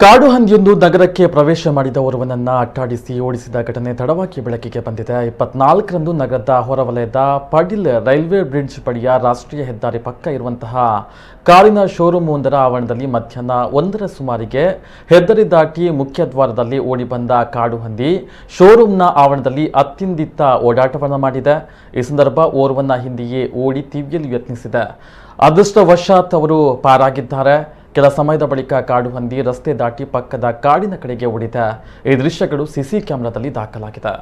ಕಾಡು ಹಂದಿಯೊಂದು ನಗರಕ್ಕೆ ಪ್ರವೇಶ ಮಾಡಿದ ಓರ್ವನನ್ನ ಅಟ್ಟಾಡಿಸಿ ಓಡಿಸಿದ ಘಟನೆ ತಡವಾಗಿ ಬೆಳಕಿಗೆ ಬಂದಿದೆ. 24ರಂದು ನಗರದ ಹೊರವಲಯದ ಪಾಟೀಲ್ ರೈಲ್ವೆ ಬ್ರಿಡ್ಜ್ ಬಳಿಯ ರಾಷ್ಟ್ರೀಯ ಹೆದ್ದಾರಿ ಪಕ್ಕ ಇರುವಂತಹ ಕಾರಿನ ಶೋರೂಮ್ ಒಂದರ ಆವರಣದಲ್ಲಿ ಮಧ್ಯಾಹ್ನ 1ರ ಸುಮಾರಿಗೆ ಹೆದ್ದಾರಿ ದಾಟಿ ಮುಖ್ಯ ದ್ವಾರದಲ್ಲಿ ಓಡಿ ಬಂದ ಕಾಡು ಹಂದಿ ಶೋರೂಮ್ನ ಆವರಣದಲ್ಲಿ ಅತ್ತಿಂದಿತ್ತ ಓಡಾಟವನ್ನು ಮಾಡಿದೆ. ಈ ಸಂದರ್ಭ ಓರ್ವನ ಹಿಂದೆಯೇ ಓಡಿ ತಿವಿಯಲು ಯತ್ನಿಸಿದೆ. ಅದೃಷ್ಟವಶಾತ್ ಅವರು ಪಾರಾಗಿದ್ದಾರೆ. ಕೆಲ ಸಮಯದ ಬಳಿಕ ಕಾಡು ಹಂದಿ ರಸ್ತೆ ದಾಟಿ ಪಕ್ಕದ ಕಾಡಿನ ಕಡೆಗೆ ಓಡಿದೆ. ಈ ದೃಶ್ಯಗಳು ಸಿಸಿ ಕ್ಯಾಮೆರಾದಲ್ಲಿ ದಾಖಲಾಗಿದೆ.